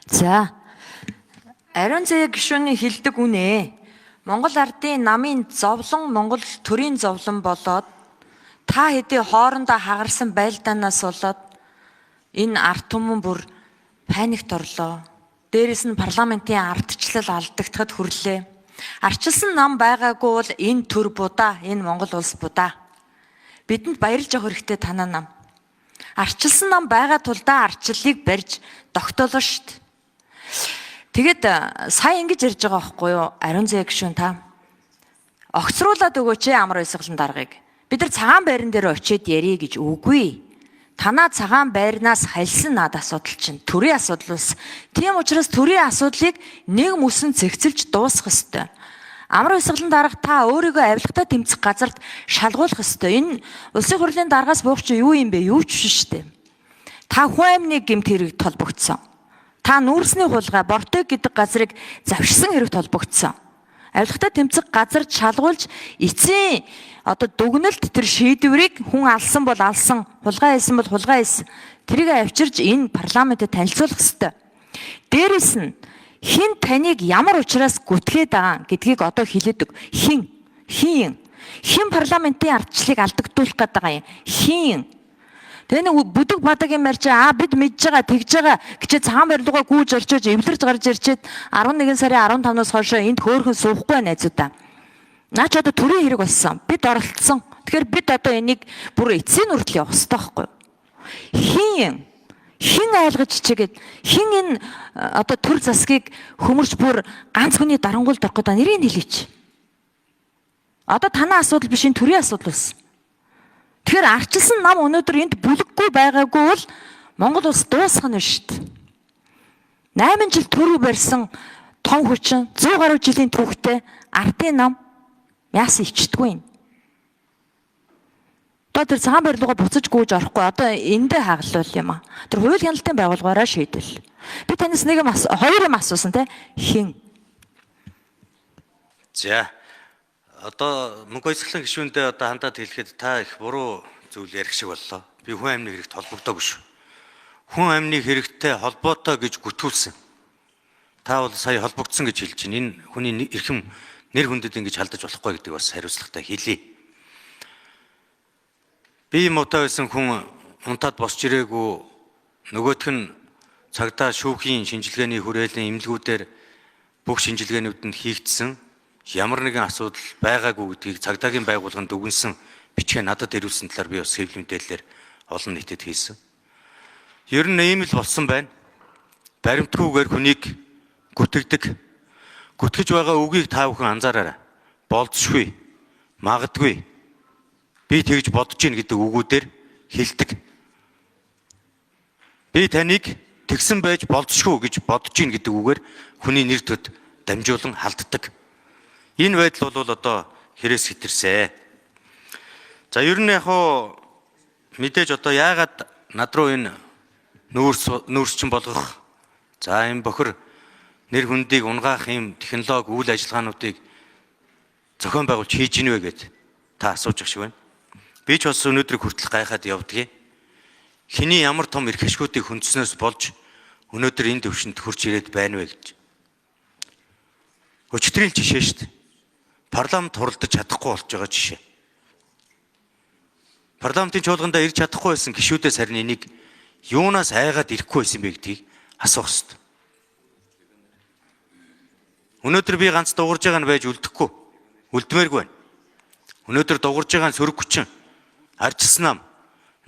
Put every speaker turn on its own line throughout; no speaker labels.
За, Ариун заяа гишүүний хэлдэг үнэ. Монгол ардын намын зовлон Монгол төрийн зовлон болоод та хэдий хоорондоо хагарсан байлдаанаас болоод энэ ард түмэн бүр паникт орлоо. Дээрээс нь парламентын ардчлал алдагдахад хүрлээ. Арчилсан нам байгаагүй бол энэ төр будаа, энэ Монгол улс будаа. Бидэнд баярлж явах хэрэгтэй танаа нам. Арчилсан нам байгаа тулдаа арчлалыг барьж тогтоолоо штт. Тэгээд сая ингэж ярьж байгаа байхгүй юу? Ариун заяа гишүүн та. Огцруулаад өгөөч амар баясгалан даргаыг. Бид нар цагаан байран дээр очиод ярий гэж үгүй. Танаа цагаан байрнаас хальсан над асуудал чинь төрийн асуудал ус. Тийм учраас төрийн асуудлыг нэг мөсөн цэгцэлж дуусгах ёстой. Амар баясгалан дарга та өөрийгөө авилгатай тэмцэх газарт шалгуулах ёстой. Энэ улсын хурлын даргаас буух чи юу юм бэ? Юу ч биш штэ. Та хүн амны гэмт хэрэг толбогдсон. Та нүүрсний хулгай Бортыг гэдэг газрыг завшсан хэрэг толбогдсон. Авилгатай тэмцэх газарт шалгуулж эцсийн дүгнэлт тэр шийдвэрийг хүн алсан бол алсан, хулгай хийсэн бол хулгай хийсэн. Тэрийг авчирж энэ парламентод танилцуулах ёстой. Дээрээс нь хэн таныг ямар учраас гүтгээд байгаа гэдгийг одоо хэлээдэг. Хэн парламентын ардчлалыг алдагдуулах гэдэг юм. Хэн тэгээ нэг бүдэг бадагийн марч бид мэдж байгаа тэгж байгаа гэчээ цагаан барилгаа гүйж орчиж эвлэрж гарч ирчээд 11 сарын 15-наас хойш энд хөөхөн суухгүй найзуудаа. Наа ч одоо төрийн хэрэг болсон. Бид оролцсон. Тэгэхээр бид одоо энийг бүр эцсийн үрдэл явах хэрэгтэй байхгүй юу? Хэн айлгаж чигээд хэн энэ төр засгийг хөмөрч бүр ганц хүний дарангуул дорох гэдэг нэрийг хэлээч. Одоо танаа асуудал биш энэ төрийн асуудал байсан. Тэгэхээр арчилсан нам өнөөдөр энд бүлэггүй байгаагүй бол Монгол улс дуусах нь шүү дээ. 8 жил төрөв барьсан том хүчин 100 гаруй жилийн түүхтэй ардын нам яасан ичдэггүй юм. Одоо тэр цагаан барилгаа буцаж гүйж орохгүй одоо эндээ хагалуул юм аа. Тэр хууль хяналтын байгууллагаараа шийдэл. Би танаас хоёр юм асуусан те. Хэн?
За одоо мөнгө баясгалан гишүүндээ хандаад хэлэхэд та их буруу зүйл ярих шиг боллоо. Би хүн амны хэрэгт холбогдоогүй шүү. Хүн амны хэрэгтэй холбоотой гэж гүтгүүлсэн. Та бол сая холбогдсон гэж хэлж байна. Энэ хүний эрхэм нэр хүндэд ингэж халдаж болохгүй гэдэг бас хариуцлагатай хэлье. Би муутай байсан хүн унтаад босч ирээгүй нөгөөх нь цагдаа шүүхийн шинжилгээний хүрээлэн эмнэлгүүдээр бүх шинжилгээнүүд нь хийгдсэн. Ямар нэгэн асуудал байгаагүй гэдгийг цагдаагийн байгууллаганд дүгнсэн бичгээ надад ирүүлсэн талаар би бас хэвлэл мэдээлэлээр олон нийтэд хийсэн. Ер нь ийм л болсон байна. Баримтгүйгээр хүнийг гүтгдэг. Гүтгэж байгаа үгийг та бүхэн анзаараарай. Болзошгүй, магадгүй, би тэгж бодож гин гэдэг үгүүдээр хэлдэг. Би таныг тэгсэн байж болзошгүй гэж бодож гин гэдэг үгээр хүний нэр төд дамжуулан халддаг. Энэ байдал бол одоо хэрэгс хэтэрсэн. За ер нь мэдээж яагаад над руу энэ нүүрсчин болгох энэ бохир нэр хүндийг унгаах юм технологи үйл ажиллагаануудыг зохион байгуулж хийж ийнвэ гэд та асууж байгаа шиг байна. Би ч бас өнөөдрийг хүртэл гайхаад явдгийг. Хэний ямар том эрх ашгуудыг хүндснөөс болж өнөөдөр энэ төвшөнд хурж ирээд байна вэ гэж. Өчтөрийн жишээ шүү дээ. Парламент хуралдаж чадахгүй болж байгаа жишээ. Парламентын чуулгандаа ирж чадахгүй байсан гишүүдээс харин энийг юунаас айгаад ирэхгүй байсан бэ гэдгийг асуух хэрэгтэй. Өнөөдөр би ганц дуурж байгаа нь байж үлдэхгүй. Үлдмээргүй байна. Өнөөдөр дуурж байгаа нь сөрөг хүчин. Арчилсан нам.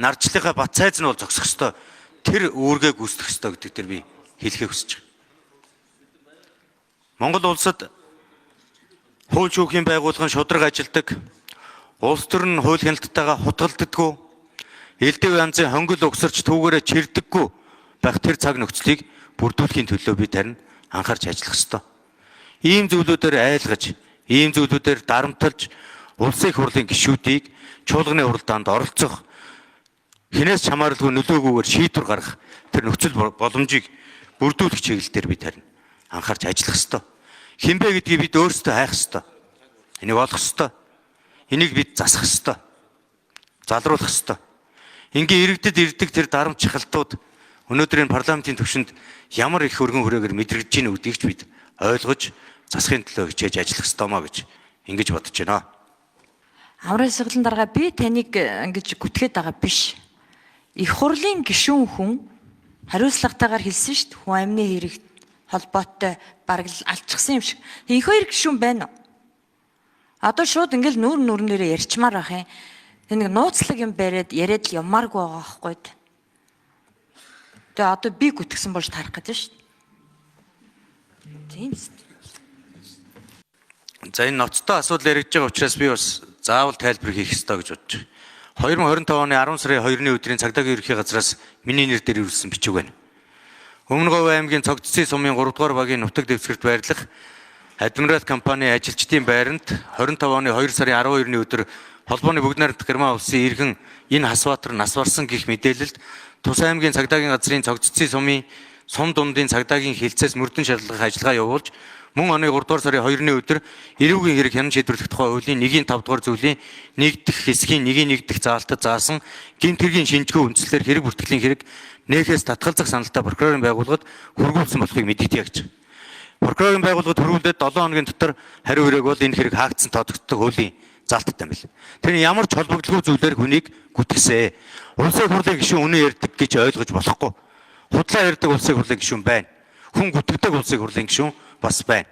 Нарчлынхаа бат цайз нь бол зогсох ёстой. Тэр үүргээ гүйцэтгэх ёстой гэдэг дээр би хэлхийг хүсэж байна. Монгол улсад хууль шүүхийн байгууллагын шударга ажилдаг. Улс төр нь хууль хяналтайгаа хутгалддаггүй. Элдв янзын хонгил өгсөрч түүгээрээ чирдэггүй байх тэр цаг нөхцөлийг бүрдүүлэхийн төлөө бид харин анхаарч ажиллах ёстой. Ийм зүйлүүдээр айлгаж, ийм зүйлүүдээр дарамталж улсын их хурлын гишүүдийг чуулганы хуралдаанд оролцох хинээс хамааралгүй нөлөөгүйгээр шийдвэр гаргах тэр нөхцөл боломжийг бүрдүүлэх чиглэлээр бид харин анхаарч ажиллах ёстой. Хинбэ гэдгийг бид өөрсдөө хайх ёстой. Энийг олох ёстой. Энийг бид засах ёстой. Залруулах ёстой. Ингийн иргэдэд ирдэг тэр дарамт чахалтууд өнөөдрийн парламентын түвшинд ямар их өргөн хүрээгээр мэдрэгдэж гин үгдийг ч бид ойлгож засахын төлөө хичээж ажиллах ёстой маа гэж ингэж бодож байна.
Аврал сахилан дарга би таныг ингэж гүтгээд байгаа биш. Их хурлын гишүүн хүн хариуцлагатайгаар хэлсэн шүү дээ. Хүн амны хэрэг холбоотой бараг л алчсан юм шиг. Их хоёр гишүүн байна уу? Одоо шууд ингээл нүүрнээрээ ярьчмаар байх юм. Нэг нууцлаг юм яриад л ямааргүй байгаа байхгүй. Тэгээ одоо би гүтгсэн болж тарах гэдэг шүү дээ. Тийм шүү.
За энэ ноцтой асуудал яригдж байгаа учраас би бас заавал тайлбар хийх ёстой гэж бодож байна. 2025 оны 10 сарын 2-ны өдрийн цагдаагийн ерөнхий газраас миний нэр дээр ирүүлсэн бичиг байна. Өмнө Говь аймгийн Цогццын сумын 3 дугаар багийн нутаг дэвсгэрт байрлах Адмирал компани ажилчдын байранд 25 оны 2 сарын 12-ны өдөр холбооны бүгд найрамдах Герман улсын иргэн энэ Хасбаатар нас барсан гэх мэдээлэлд Тус аймгийн цагдаагийн газрын Цогццын сумын сум дундын цагдаагийн хилцээс мөрдөн шалгах ажиллагаа явуулж мөн оны 3 дугаар сарын 2-ны өдөр эрүүгийн хэрэг хянан шийдвэрлэх тухай хуулийн 1-ийн 5 дугаар зүйлийн 1 дахь хэсгийн 1-ийн 1 дахь заалтад заасан гэмт хэргийн шинжгүй үндслэлээр хэрэг бүртгэлийн хэрэг нээхээс татгалзах саналтай прокурорын байгууллагад хүргүүлсэн болохыг мэдэгдэе гэж. Прокурорын байгууллагад хүргүүлээд 7 хоногийн дотор хариу хүрээг бол энэ хэрэг хаагдсан тоодогддог хуулийн заалттай юм бэл. Тэр ямар ч холбогдлого зүйлээр хүнийг гүтгсэ. Улсын хурлын гишүүн үнэн ярьдаг гэж ойлгож болохгүй. Худлаа ярьдаг улсын хурлын гишүүн байна. Хүн гүтгдэг улсын хурлын гишүүн бас байна.